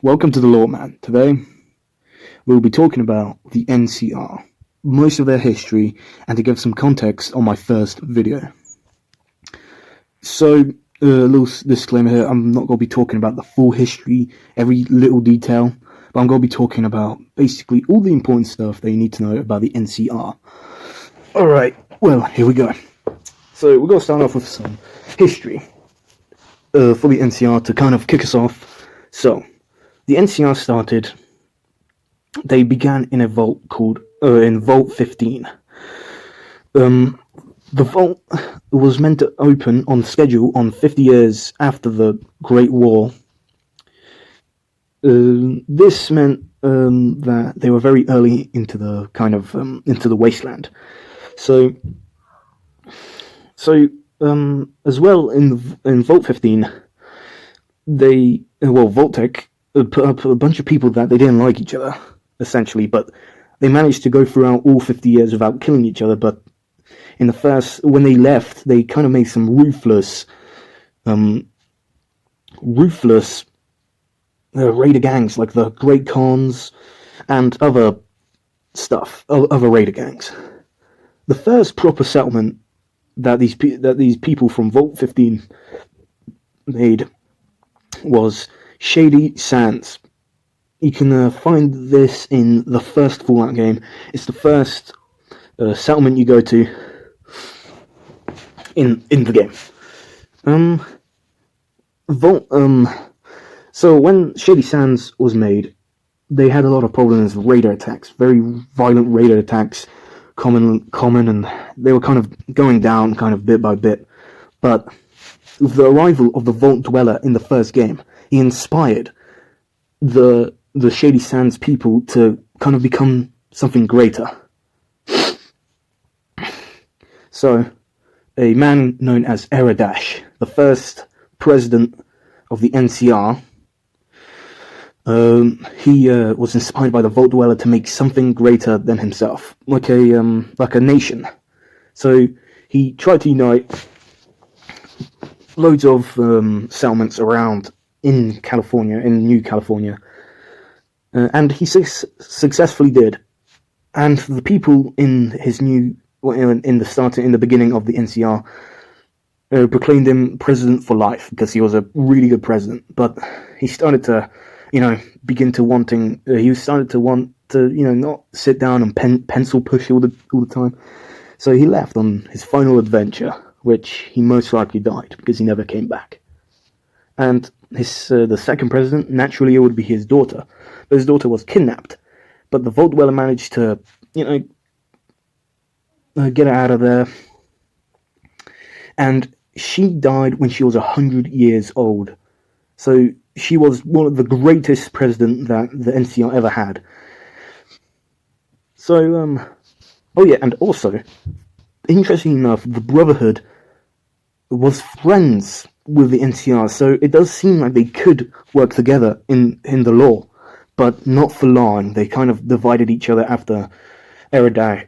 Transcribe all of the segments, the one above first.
Welcome to the Lawman. Today, we'll be talking about the NCR, most of their history, and to give some context on my first video. So, a little disclaimer here, I'm not going to be talking about the full history, every little detail, but I'm going to be talking about basically all the important stuff that you need to know about the NCR. Alright, well, here we go. So, we're going to start off with some history for the NCR to kind of kick us off. So, the NCR started, they began in a vault called, in Vault 15. The vault was meant to open on schedule on 50 years after the Great War. This meant that they were very early into the into the wasteland. So as well in Vault 15, Vault-Tec put up a bunch of people that they didn't like each other, essentially, but they managed to go throughout all 50 years without killing each other. But in the first, when they left, they kind of made some ruthless raider gangs like the Great Khans and other raider gangs. The first proper settlement that these people from Vault 15 made was Shady Sands. You can find this in the first Fallout game. It's the first settlement you go to in the game. So when Shady Sands was made, they had a lot of problems with raider attacks, very violent raider attacks, common, and they were kind of going down kind of bit by bit. But with the arrival of the Vault Dweller in the first game, he inspired the Shady Sands people to kind of become something greater. So, a man known as Eredash, the first president of the NCR, he was inspired by the Vault Dweller to make something greater than himself, like a nation. So he tried to unite loads of settlements around in California, in New California, and he successfully did. And the people in his in the beginning of the NCR proclaimed him president for life because he was a really good president. But he started to, begin to wanting. He started to want to, not sit down and pencil push all the time. So he left on his final adventure, which he most likely died because he never came back. And the second president, naturally, it would be his daughter. But his daughter was kidnapped. But the Vault Dweller managed to, get her out of there. And she died when she was 100 years old. So she was one of the greatest presidents that the NCR ever had. So, and also, interestingly enough, the Brotherhood was friends with the NCR, so it does seem like they could work together in the law, but not for long. They kind of divided each other after Eredash,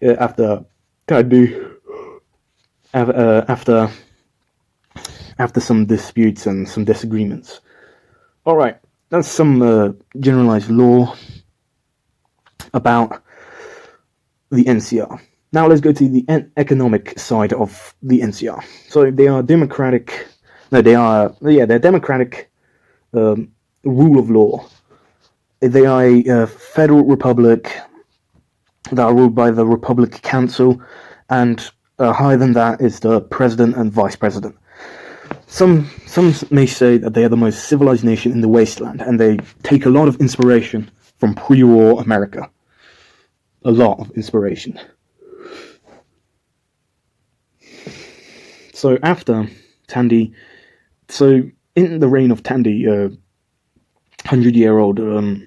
after some disputes and some disagreements. Alright, that's some generalized law about the NCR. Now let's go to the economic side of the NCR. So they are democratic. They're democratic rule of law. They are a federal republic that are ruled by the Republic Council, and higher than that is the president and vice president. Some may say that they are the most civilized nation in the wasteland, and they take a lot of inspiration from pre-war America. A lot of inspiration. So after Tandy, in the reign of Tandy, 100-year-old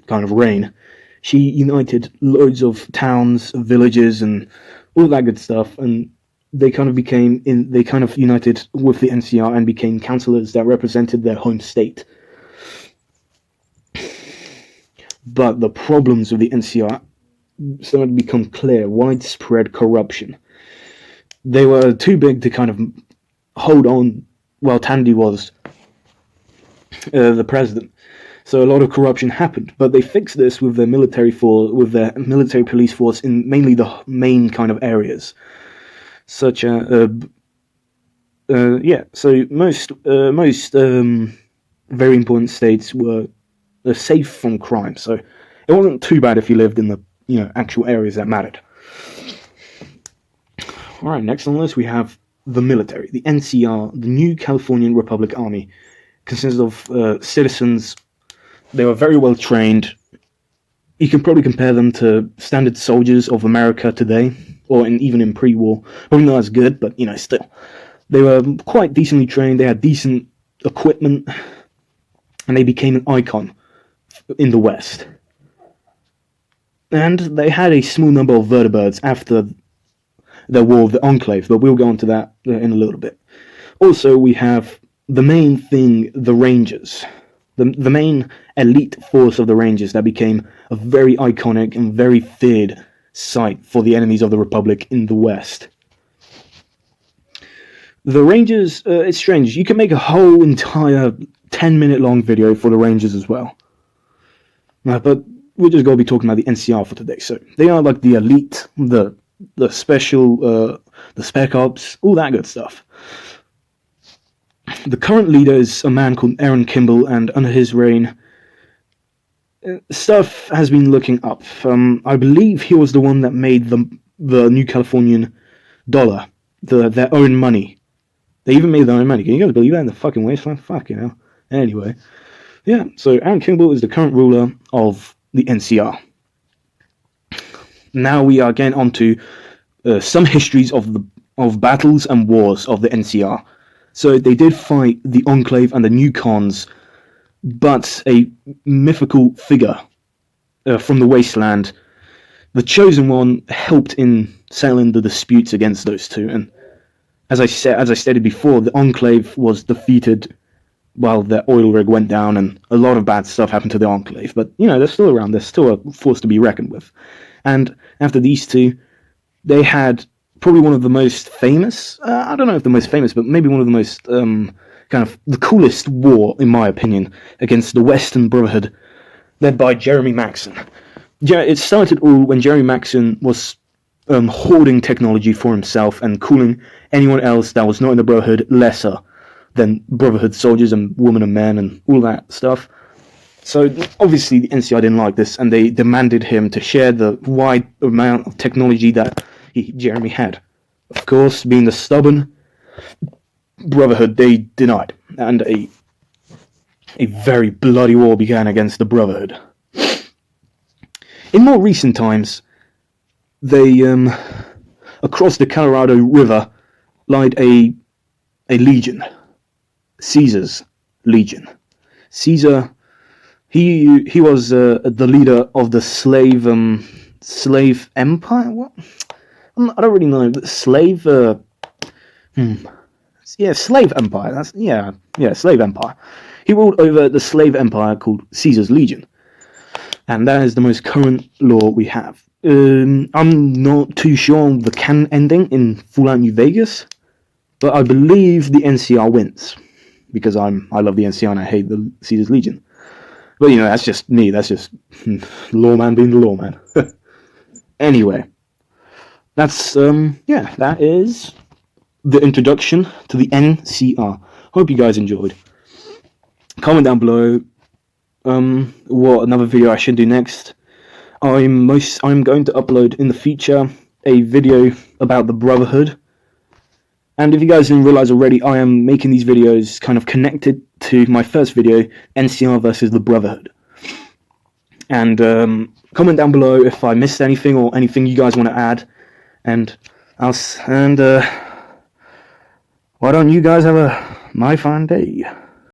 kind of reign, she united loads of towns, villages, and all that good stuff, and they kind of united with the NCR and became councillors that represented their home state. But the problems of the NCR started to become clear: widespread corruption. They were too big to kind of hold on while Tandy was the president. So a lot of corruption happened, but they fixed this with their military police force in mainly the main kind of areas, such as So most very important states were safe from crime. So it wasn't too bad if you lived in the actual areas that mattered. All right, next on the list we have the military, the NCR, the New Californian Republic Army, consists of citizens. They were very well trained. You can probably compare them to standard soldiers of America today, or even in pre-war. Probably not as good, but still. They were quite decently trained, they had decent equipment, and they became an icon in the West. And they had a small number of vertibirds after the War of the Enclave, but we'll go on to that in a little bit. Also, we have the main thing, the Rangers. The main elite force of the Rangers that became a very iconic and very feared sight for the enemies of the Republic in the West. The Rangers, it's strange. You can make a whole entire 10-minute long video for the Rangers as well. But we're just going to be talking about the NCR for today. So they are like the elite, the special, the spec ops, all that good stuff. The current leader is a man called Kimball, and under his reign, stuff has been looking up. I believe he was the one that made the New Californian dollar, their own money. They even made their own money. Can you guys believe that in the fucking wasteland? Fuck, Anyway. Yeah, so Kimball is the current ruler of the NCR. Now we are getting onto some histories of battles and wars of the NCR. So they did fight the Enclave and the New Cons, but a mythical figure from the wasteland, the Chosen One, helped in settling the disputes against those two. And as I stated before, the Enclave was defeated while the oil rig went down, and a lot of bad stuff happened to the Enclave. But, they're still around. They're still a force to be reckoned with. And after these two, they had probably one of the most famous, I don't know if the most famous, but maybe one of the most, kind of the coolest war, in my opinion, against the Western Brotherhood, led by Jeremy Maxson. Yeah, it started all when Jeremy Maxson was hoarding technology for himself and calling anyone else that was not in the Brotherhood lesser than Brotherhood soldiers and women and men and all that stuff. So obviously the NCR didn't like this, and they demanded him to share the wide amount of technology that Jeremy had. Of course, being the stubborn Brotherhood, they denied, and a very bloody war began against the Brotherhood. In more recent times, they across the Colorado River lied a legion, Caesar's legion. Caesar, he was the leader of the slave empire. What? I don't really know. Slave empire. Slave empire. He ruled over the slave empire called Caesar's Legion, and that is the most current law we have. I'm not too sure on the canon ending in Fallout New Vegas, but I believe the NCR wins, because I love the NCR and I hate the Caesar's Legion. But that's just me. That's just lawman being the lawman. Anyway, that's that is the introduction to the NCR. Hope you guys enjoyed. Comment down below what another video I should do next. I'm going to upload in the future a video about the Brotherhood. And if you guys didn't realize already, I am making these videos kind of connected to my first video, NCR versus the Brotherhood. And comment down below if I missed anything or anything you guys want to add. And why don't you guys have a fine day?